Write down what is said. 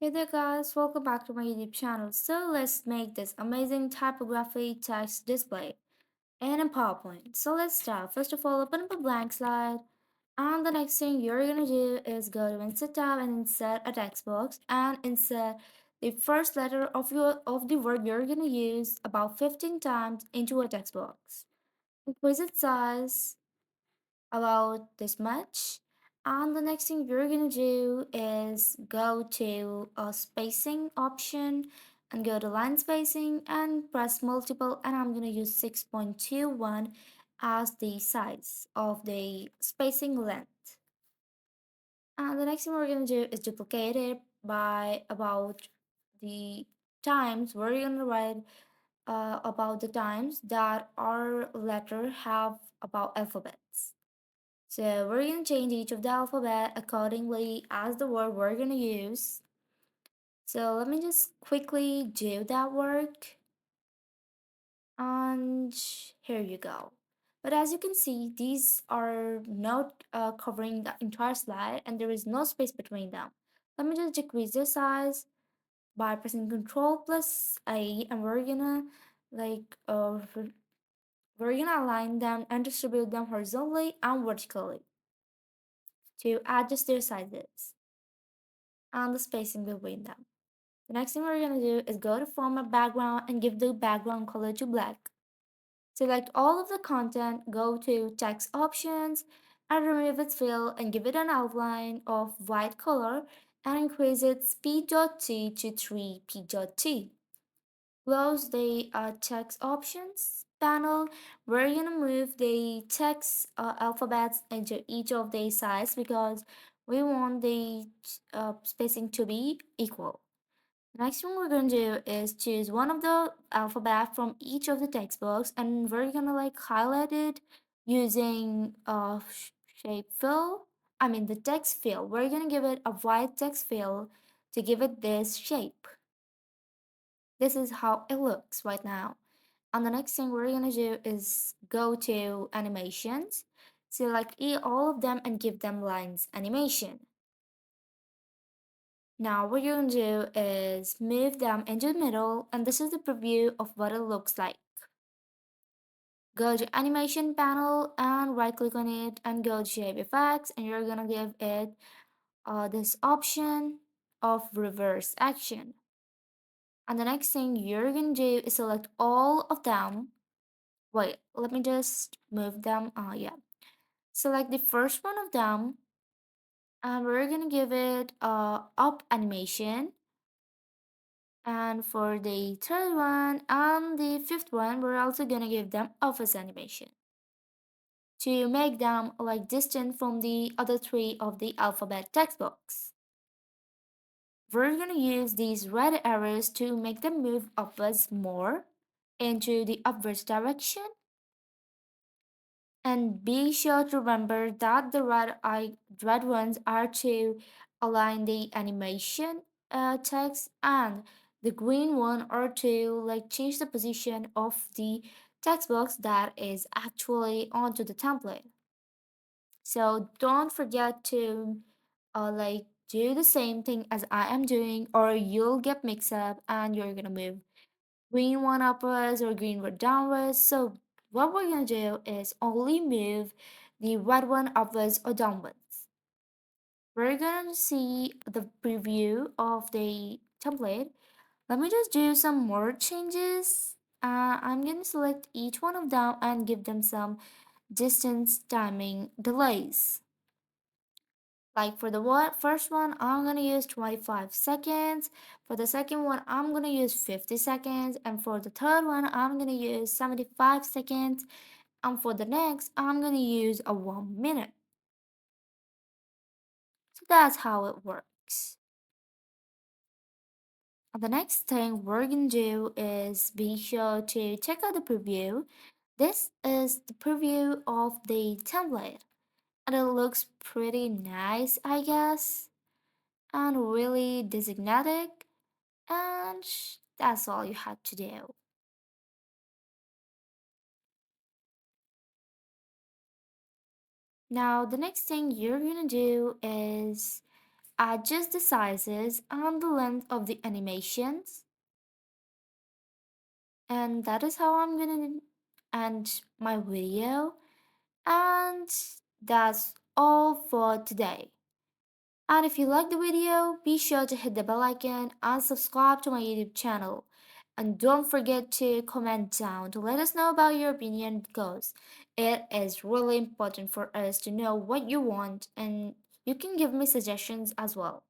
Hey there guys, welcome back to my YouTube channel. So let's make this amazing typography text display and in PowerPoint. So let's start. First of all, open up a blank slide, and the next thing you're gonna do is go to Insert tab and insert a text box and insert the first letter of the word you're gonna use about 15 times into a text box. Increase its size about this much. And the next thing you're gonna do is go to a spacing option and go to line spacing and press multiple, and I'm gonna use 6.21 as the size of the spacing length. And the next thing we're gonna do is duplicate it by about the times. We're gonna write about the times that our letter have about alphabets. So we're going to change each of the alphabet accordingly as the word we're going to use. So let me just quickly do that work. And here you go. But as you can see, these are not covering the entire slide and there is no space between them. Let me just decrease their size by pressing Control plus A, and like uh, we're gonna align them and distribute them horizontally and vertically to adjust their sizes and the spacing between them. The next thing we're going to do is go to format background and give the background color to black. Select all of the content, go to text options and remove its fill and give it an outline of white color and increase its p.t to 3 p.t. Close the text options panel. We're gonna move the text alphabets into each of the sides because we want the spacing to be equal. The next thing we're gonna do is choose one of the alphabet from each of the textbooks, and we're gonna like highlight it using shape fill. I mean the text fill. We're gonna give it a white text fill to give it this shape. This is how it looks right now. And the next thing we're gonna do is go to animations, select all of them and give them lines animation. Now what you're gonna do is move them into the middle, and this is the preview of what it looks like. Go to animation panel and right click on it and go to shape effects, and you're gonna give it this option of reverse action. And the next thing you're gonna do is select all of them. Wait, let me just move them. Yeah. Select the first one of them, and we're gonna give it up animation. And for the third one and the fifth one, we're also gonna give them office animation to make them like distant from the other three of the alphabet textbooks. We're gonna use these red arrows to make them move upwards more into the upwards direction. And be sure to remember that the red ones are to align the animation text, and the green one are to like change the position of the text box that is actually onto the template. So don't forget to like do the same thing as I am doing, or you'll get mixed up and you're gonna move green one upwards or green one downwards. So what we're gonna do is only move the red one upwards or downwards. We're gonna see the preview of the template. Let me just do some more changes. I'm gonna select each one of them and give them some distance timing delays. Like for the first one, I'm gonna use 25 seconds. For the second one, I'm gonna use 50 seconds. And for the third one, I'm gonna use 75 seconds. And for the next, I'm gonna use a 1 minute. So that's how it works. The next thing we're gonna do is be sure to check out the preview. This is the preview of the template. And it looks pretty nice, I guess, and really designated. And that's all you had to do. Now, the next thing you're gonna do is adjust the sizes and the length of the animations, and that is how I'm gonna end my video. And that's all for today. And if you like the video, be sure to hit the bell icon and subscribe to my YouTube channel. And don't forget to comment down to let us know about your opinion because it is really important for us to know what you want and you can give me suggestions as well.